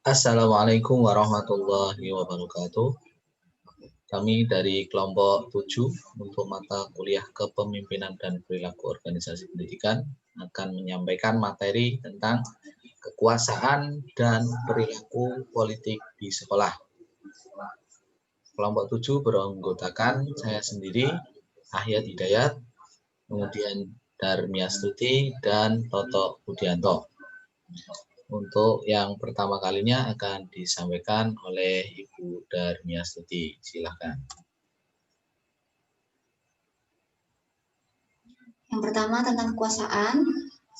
Assalamualaikum warahmatullahi wabarakatuh. Kami dari kelompok 7 untuk mata kuliah Kepemimpinan dan Perilaku Organisasi Pendidikan akan menyampaikan materi tentang kekuasaan dan perilaku politik di sekolah. Kelompok 7 beranggotakan saya sendiri, Ahyad Hidayat, kemudian Darmiastuti, dan Toto Budianto. Untuk yang pertama kalinya akan disampaikan oleh Ibu Darmiastuti. Silakan. Yang pertama tentang kekuasaan.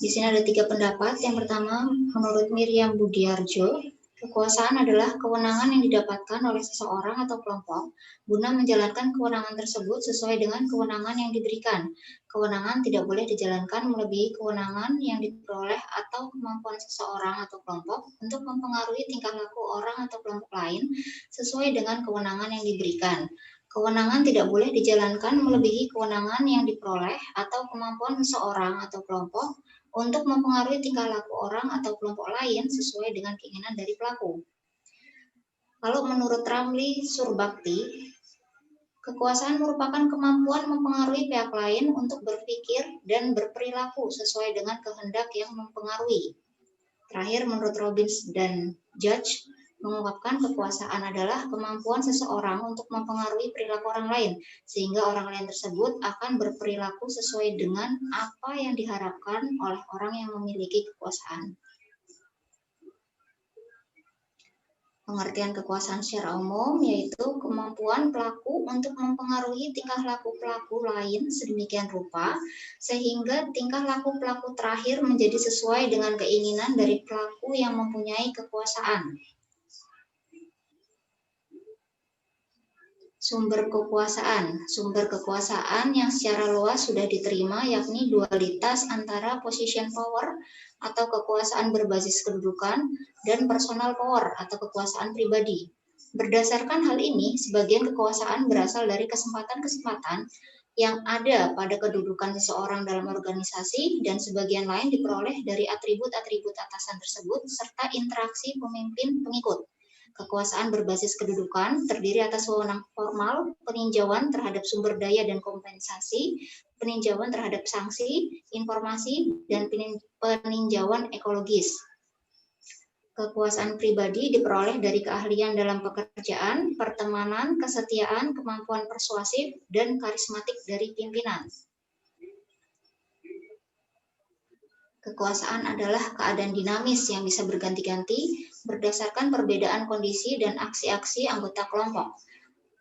Di sini ada 3 pendapat. Yang pertama, menurut Miriam Budiarjo, kekuasaan adalah kewenangan yang didapatkan oleh seseorang atau kelompok guna menjalankan kewenangan tersebut sesuai dengan kewenangan yang diberikan. Kewenangan tidak boleh dijalankan melebihi kewenangan yang diperoleh atau kemampuan seseorang atau kelompok untuk mempengaruhi tingkah laku orang atau kelompok lain sesuai dengan kewenangan yang diberikan. Kewenangan tidak boleh dijalankan melebihi kewenangan yang diperoleh atau kemampuan seseorang atau kelompok untuk mempengaruhi tingkah laku orang atau kelompok lain sesuai dengan keinginan dari pelaku. Kalau menurut Ramli Surbakti, kekuasaan merupakan kemampuan mempengaruhi pihak lain untuk berpikir dan berperilaku sesuai dengan kehendak yang mempengaruhi. Terakhir, menurut Robbins dan Judge, mengungkapkan kekuasaan adalah kemampuan seseorang untuk mempengaruhi perilaku orang lain, sehingga orang lain tersebut akan berperilaku sesuai dengan apa yang diharapkan oleh orang yang memiliki kekuasaan. Pengertian kekuasaan secara umum yaitu kemampuan pelaku untuk mempengaruhi tingkah laku pelaku lain sedemikian rupa sehingga tingkah laku pelaku terakhir menjadi sesuai dengan keinginan dari pelaku yang mempunyai kekuasaan. Sumber kekuasaan yang secara luas sudah diterima yakni dualitas antara position power atau kekuasaan berbasis kedudukan dan personal power atau kekuasaan pribadi. Berdasarkan hal ini, sebagian kekuasaan berasal dari kesempatan-kesempatan yang ada pada kedudukan seseorang dalam organisasi dan sebagian lain diperoleh dari atribut-atribut atasan tersebut serta interaksi pemimpin-pengikut. Kekuasaan berbasis kedudukan terdiri atas wewenang formal, peninjauan terhadap sumber daya dan kompensasi, peninjauan terhadap sanksi, informasi, dan peninjauan ekologis. Kekuasaan pribadi diperoleh dari keahlian dalam pekerjaan, pertemanan, kesetiaan, kemampuan persuasif, dan karismatik dari pimpinan. Kekuasaan adalah keadaan dinamis yang bisa berganti-ganti berdasarkan perbedaan kondisi dan aksi-aksi anggota kelompok.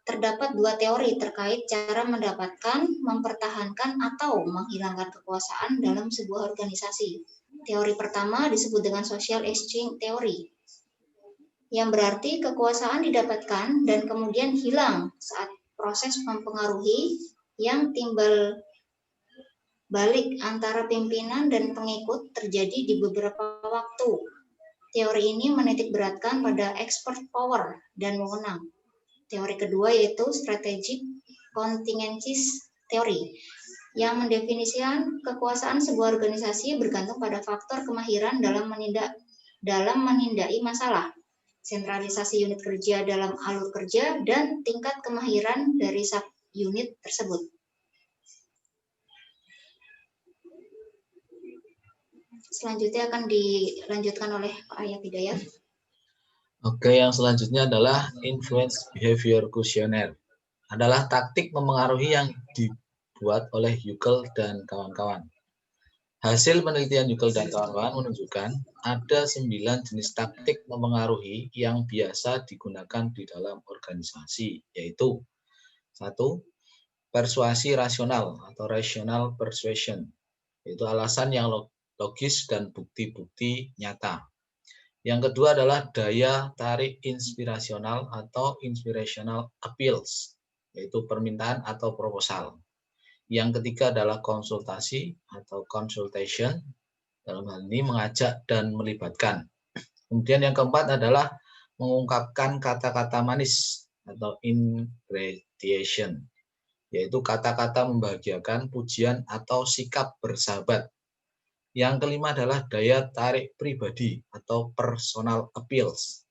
Terdapat 2 teori terkait cara mendapatkan, mempertahankan, atau menghilangkan kekuasaan dalam sebuah organisasi. Teori pertama disebut dengan social exchange theory, yang berarti kekuasaan didapatkan dan kemudian hilang saat proses mempengaruhi yang timbal balik antara pimpinan dan pengikut terjadi di beberapa waktu. Teori ini menitik beratkan pada expert power dan wewenang. Teori kedua yaitu strategic contingencies theory, yang mendefinisikan kekuasaan sebuah organisasi bergantung pada faktor kemahiran dalam menindai masalah, sentralisasi unit kerja dalam alur kerja, dan tingkat kemahiran dari sub-unit tersebut. Selanjutnya akan dilanjutkan oleh Pak Ahyad Hidayat. Oke, yang selanjutnya adalah influence behavior questionnaire. Adalah taktik mempengaruhi yang dibuat oleh Yukel dan kawan-kawan. Hasil penelitian Yukel dan kawan-kawan menunjukkan ada 9 jenis taktik mempengaruhi yang biasa digunakan di dalam organisasi, yaitu 1. Persuasi rasional atau rational persuasion, yaitu alasan yang logis dan bukti-bukti nyata. Yang kedua adalah daya tarik inspirasional atau inspirational appeals, yaitu permintaan atau proposal. Yang ketiga adalah konsultasi atau consultation, dalam hal ini mengajak dan melibatkan. Kemudian yang keempat adalah mengungkapkan kata-kata manis atau ingratiation, yaitu kata-kata membahagiakan, pujian, atau sikap bersahabat. Yang kelima adalah daya tarik pribadi atau personal appeals,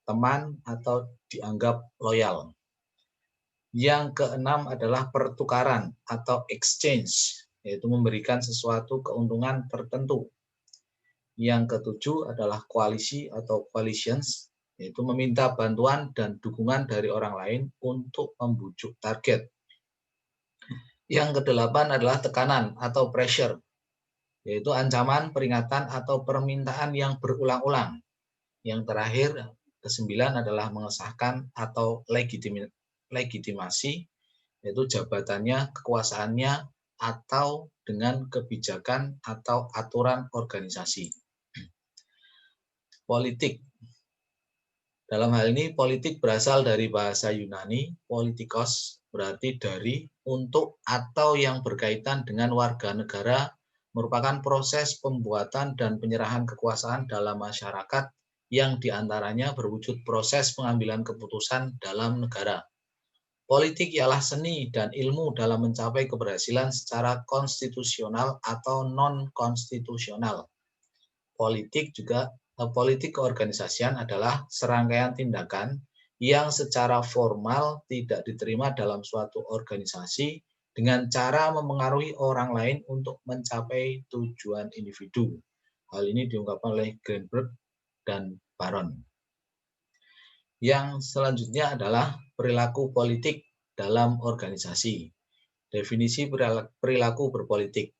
teman, atau dianggap loyal. Yang keenam adalah pertukaran atau exchange, yaitu memberikan sesuatu keuntungan tertentu. Yang ketujuh adalah koalisi atau coalitions, yaitu meminta bantuan dan dukungan dari orang lain untuk membujuk target. Yang kedelapan adalah tekanan atau pressure, yaitu ancaman, peringatan, atau permintaan yang berulang-ulang. Yang terakhir, kesembilan adalah mengesahkan atau legitimasi, yaitu jabatannya, kekuasaannya, atau dengan kebijakan atau aturan organisasi. Politik. Dalam hal ini, politik berasal dari bahasa Yunani, politikos, berarti dari, untuk, atau yang berkaitan dengan warga negara, merupakan proses pembuatan dan penyerahan kekuasaan dalam masyarakat yang diantaranya berwujud proses pengambilan keputusan dalam negara. Politik ialah seni dan ilmu dalam mencapai keberhasilan secara konstitusional atau non-konstitusional. Politik keorganisasian adalah serangkaian tindakan yang secara formal tidak diterima dalam suatu organisasi dengan cara memengaruhi orang lain untuk mencapai tujuan individu. Hal ini diungkapkan oleh Greenberg dan Baron. Yang selanjutnya adalah perilaku politik dalam organisasi. Definisi perilaku berpolitik.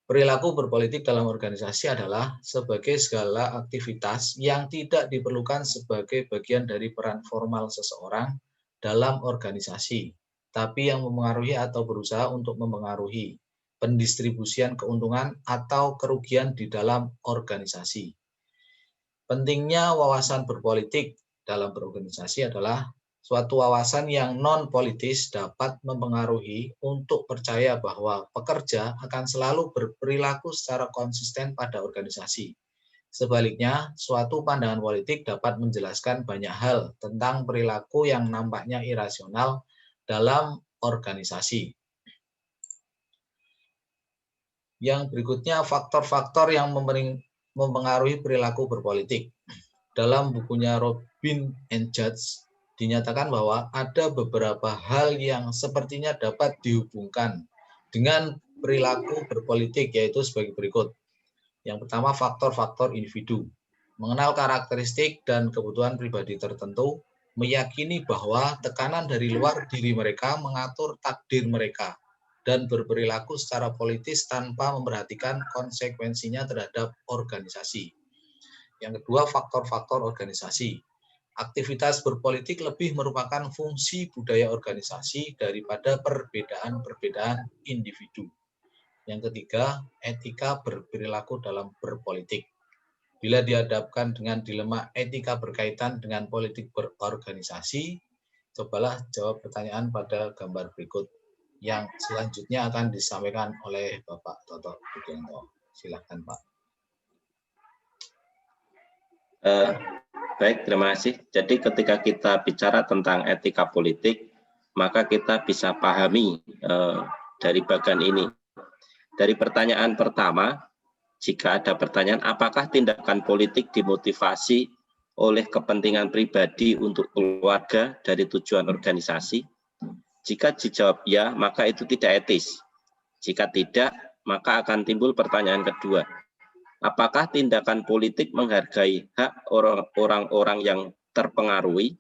Perilaku berpolitik dalam organisasi adalah sebagai segala aktivitas yang tidak diperlukan sebagai bagian dari peran formal seseorang dalam organisasi, tapi yang memengaruhi atau berusaha untuk memengaruhi pendistribusian keuntungan atau kerugian di dalam organisasi. Pentingnya wawasan berpolitik dalam berorganisasi adalah suatu wawasan yang non-politis dapat mempengaruhi untuk percaya bahwa pekerja akan selalu berperilaku secara konsisten pada organisasi. Sebaliknya, suatu pandangan politik dapat menjelaskan banyak hal tentang perilaku yang nampaknya irasional dalam organisasi. Yang berikutnya, faktor-faktor yang mempengaruhi perilaku berpolitik. Dalam bukunya Robin and Judge, dinyatakan bahwa ada beberapa hal yang sepertinya dapat dihubungkan dengan perilaku berpolitik, yaitu sebagai berikut. Yang pertama, faktor-faktor individu. Mengenal karakteristik dan kebutuhan pribadi tertentu, meyakini bahwa tekanan dari luar diri mereka mengatur takdir mereka, dan berperilaku secara politis tanpa memperhatikan konsekuensinya terhadap organisasi. Yang kedua, faktor-faktor organisasi. Aktivitas berpolitik lebih merupakan fungsi budaya organisasi daripada perbedaan-perbedaan individu. Yang ketiga, etika berperilaku dalam berpolitik. Bila dihadapkan dengan dilema etika berkaitan dengan politik berorganisasi, cobalah jawab pertanyaan pada gambar berikut yang selanjutnya akan disampaikan oleh Bapak Toto Budianto. Silakan, Pak. Baik, terima kasih. Jadi ketika kita bicara tentang etika politik, maka kita bisa pahami dari bagian ini. Dari pertanyaan pertama, jika ada pertanyaan apakah tindakan politik dimotivasi oleh kepentingan pribadi untuk keluarga dari tujuan organisasi? Jika dijawab ya, maka itu tidak etis. Jika tidak, maka akan timbul pertanyaan kedua. Apakah tindakan politik menghargai hak orang-orang yang terpengaruhi?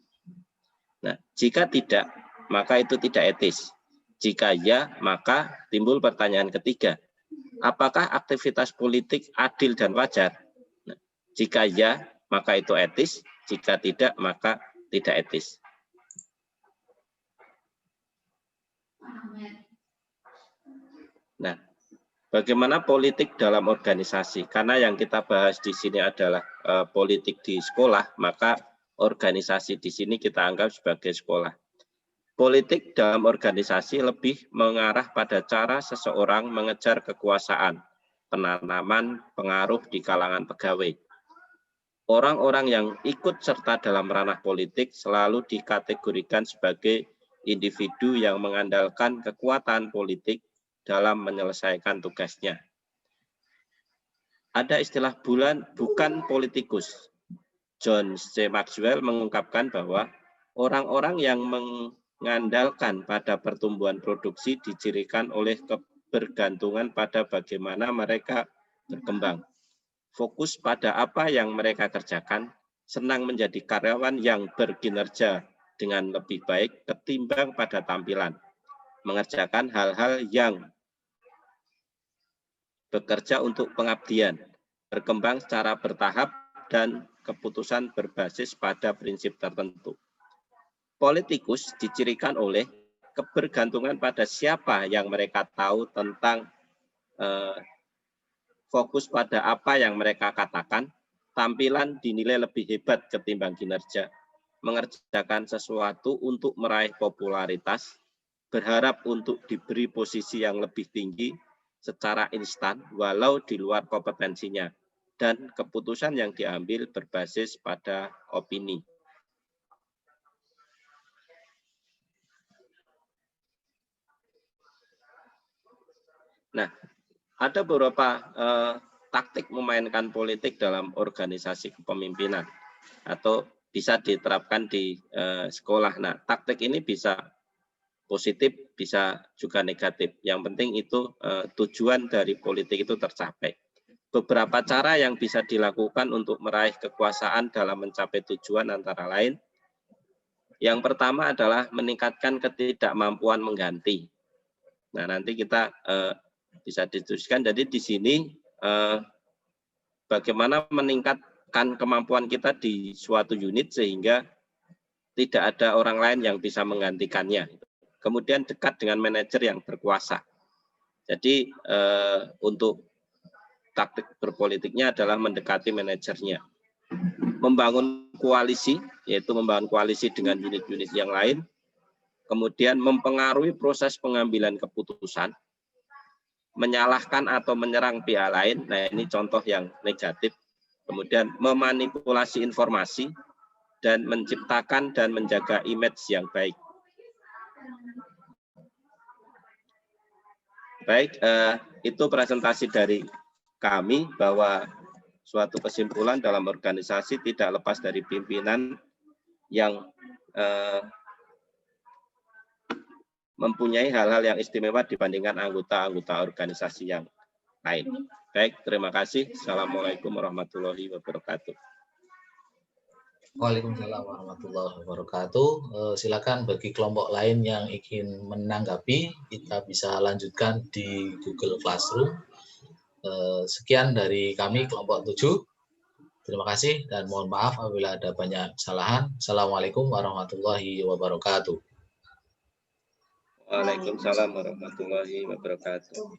Nah, jika tidak, maka itu tidak etis. Jika ya, maka timbul pertanyaan ketiga. Apakah aktivitas politik adil dan wajar? Nah, jika ya, maka itu etis. Jika tidak, maka tidak etis. Nah, bagaimana politik dalam organisasi? Karena yang kita bahas di sini adalah politik di sekolah, maka organisasi di sini kita anggap sebagai sekolah. Politik dalam organisasi lebih mengarah pada cara seseorang mengejar kekuasaan, penanaman pengaruh di kalangan pegawai. Orang-orang yang ikut serta dalam ranah politik selalu dikategorikan sebagai individu yang mengandalkan kekuatan politik dalam menyelesaikan tugasnya. Ada istilah bukan politikus, John C. Maxwell mengungkapkan bahwa orang-orang yang mengandalkan pada pertumbuhan produksi dicirikan oleh kebergantungan pada bagaimana mereka berkembang. Fokus pada apa yang mereka kerjakan, senang menjadi karyawan yang berkinerja dengan lebih baik ketimbang pada tampilan. Mengerjakan hal-hal yang bekerja untuk pengabdian, berkembang secara bertahap, dan keputusan berbasis pada prinsip tertentu. Politikus dicirikan oleh kebergantungan pada siapa yang mereka tahu tentang fokus pada apa yang mereka katakan, tampilan dinilai lebih hebat ketimbang kinerja, mengerjakan sesuatu untuk meraih popularitas, berharap untuk diberi posisi yang lebih tinggi secara instan walau di luar kompetensinya, dan keputusan yang diambil berbasis pada opini. Nah, ada beberapa taktik memainkan politik dalam organisasi kepemimpinan atau bisa diterapkan di sekolah. Nah, taktik ini bisa positif, bisa juga negatif. Yang penting itu tujuan dari politik itu tercapai. Beberapa cara yang bisa dilakukan untuk meraih kekuasaan dalam mencapai tujuan antara lain. Yang pertama adalah meningkatkan ketidakmampuan mengganti. Nah, nanti kita bisa diskusikan. Jadi di sini bagaimana meningkatkan kemampuan kita di suatu unit sehingga tidak ada orang lain yang bisa menggantikannya. Kemudian dekat dengan manajer yang berkuasa. Jadi untuk taktik berpolitiknya adalah mendekati manajernya. Membangun koalisi, yaitu membangun koalisi dengan unit-unit yang lain. Kemudian mempengaruhi proses pengambilan keputusan. Menyalahkan atau menyerang pihak lain, nah ini contoh yang negatif. Kemudian memanipulasi informasi dan menciptakan dan menjaga image yang baik. Baik, itu presentasi dari kami bahwa suatu kesimpulan dalam organisasi tidak lepas dari pimpinan yang mempunyai hal-hal yang istimewa dibandingkan anggota-anggota organisasi yang lain. Baik, terima kasih. Assalamualaikum warahmatullahi wabarakatuh. Waalaikumsalam warahmatullahi wabarakatuh. Silakan bagi kelompok lain yang ingin menanggapi, kita bisa lanjutkan di Google Classroom. Sekian dari kami kelompok 7. Terima kasih dan mohon maaf apabila ada banyak kesalahan. Assalamualaikum warahmatullahi wabarakatuh. Waalaikumsalam warahmatullahi wabarakatuh.